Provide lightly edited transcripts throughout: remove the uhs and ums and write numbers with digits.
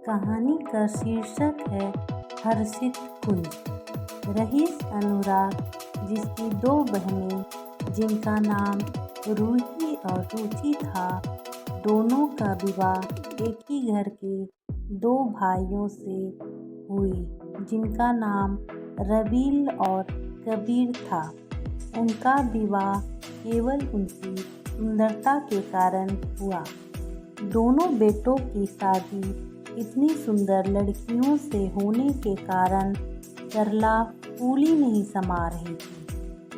कहानी का शीर्षक है हर्षित कुंज। रईस अनुराग, जिसकी दो बहनें जिनका नाम रूही और रुचि था, दोनों का विवाह एक ही घर के दो भाइयों से हुई जिनका नाम रबील और कबीर था। उनका विवाह केवल उनकी सुंदरता के कारण हुआ। दोनों बेटों की शादी इतनी सुंदर लड़कियों से होने के कारण सरला फूली नहीं समा रही थी,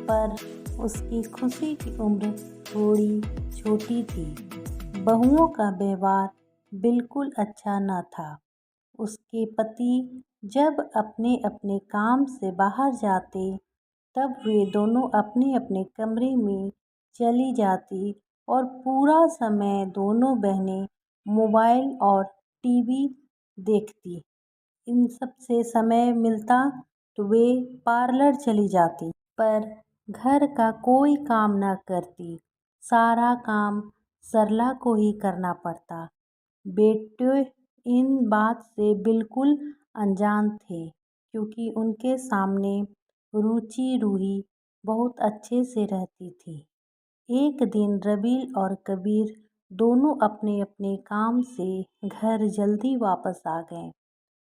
पर उसकी खुशी की उम्र थोड़ी छोटी थी। बहुओं का व्यवहार बिल्कुल अच्छा न था। उसके पति जब अपने अपने काम से बाहर जाते, तब वे दोनों अपने अपने कमरे में चली जाती और पूरा समय दोनों बहनें मोबाइल और टीवी देखती। इन सब से समय मिलता तो वे पार्लर चली जाती, पर घर का कोई काम न करती। सारा काम सरला को ही करना पड़ता। बेटे इन बात से बिल्कुल अनजान थे, क्योंकि उनके सामने रुचि रूही बहुत अच्छे से रहती थी। एक दिन रबील और कबीर दोनों अपने अपने काम से घर जल्दी वापस आ गए,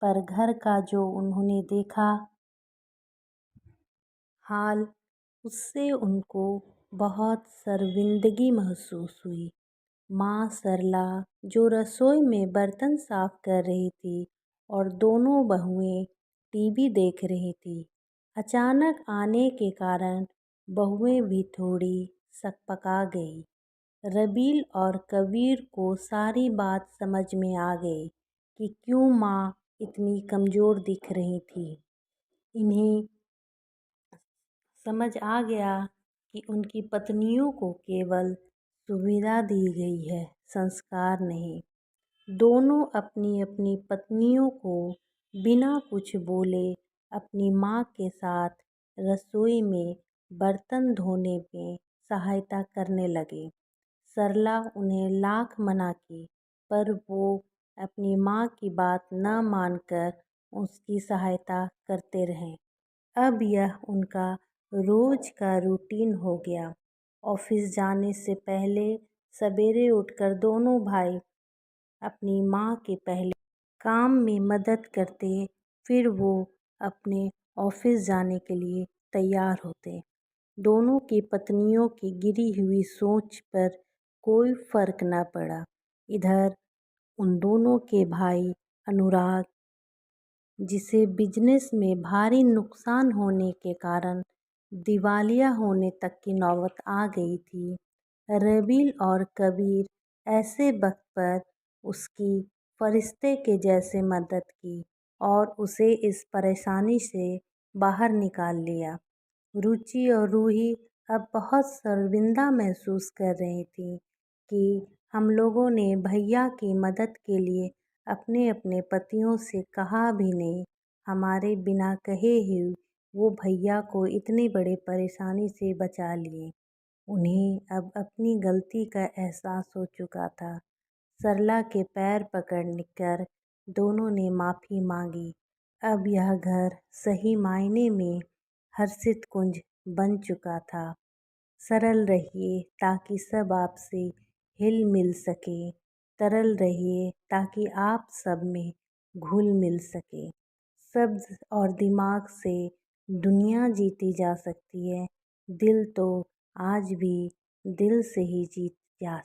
पर घर का जो उन्होंने देखा हाल, उससे उनको बहुत शर्मिंदगी महसूस हुई। माँ सरला जो रसोई में बर्तन साफ कर रही थी और दोनों बहुएं टीवी देख रही थी। अचानक आने के कारण बहुएं भी थोड़ी सकपका गई। रबील और कबीर को सारी बात समझ में आ गई कि क्यों माँ इतनी कमज़ोर दिख रही थी। इन्हें समझ आ गया कि उनकी पत्नियों को केवल सुविधा दी गई है, संस्कार नहीं। दोनों अपनी अपनी पत्नियों को बिना कुछ बोले अपनी माँ के साथ रसोई में बर्तन धोने में सहायता करने लगे। सरला उन्हें लाख मना की, पर वो अपनी माँ की बात न मानकर उसकी सहायता करते रहे। अब यह उनका रोज का रूटीन हो गया। ऑफिस जाने से पहले सवेरे उठकर दोनों भाई अपनी माँ के पहले काम में मदद करते, फिर वो अपने ऑफिस जाने के लिए तैयार होते। दोनों की पत्नियों की गिरी हुई सोच पर कोई फर्क न पड़ा। इधर उन दोनों के भाई अनुराग, जिसे बिजनेस में भारी नुकसान होने के कारण दिवालिया होने तक की नौबत आ गई थी, रबील और कबीर ऐसे वक्त पर उसकी फरिश्ते के जैसे मदद की और उसे इस परेशानी से बाहर निकाल लिया। रुचि और रूही अब बहुत शर्मिंदा महसूस कर रही थी कि हम लोगों ने भैया की मदद के लिए अपने अपने पतियों से कहा भी नहीं। हमारे बिना कहे ही वो भैया को इतनी बड़ी परेशानी से बचा लिए। उन्हें अब अपनी गलती का एहसास हो चुका था। सरला के पैर पकड़कर दोनों ने माफ़ी मांगी। अब यह घर सही मायने में हर्षित कुंज बन चुका था। सरल रहिए ताकि सब आपसे हिल मिल सके। तरल रहिए ताकि आप सब में घुल मिल सके। सब्ज़ और दिमाग से दुनिया जीती जा सकती है, दिल तो आज भी दिल से ही जीत जा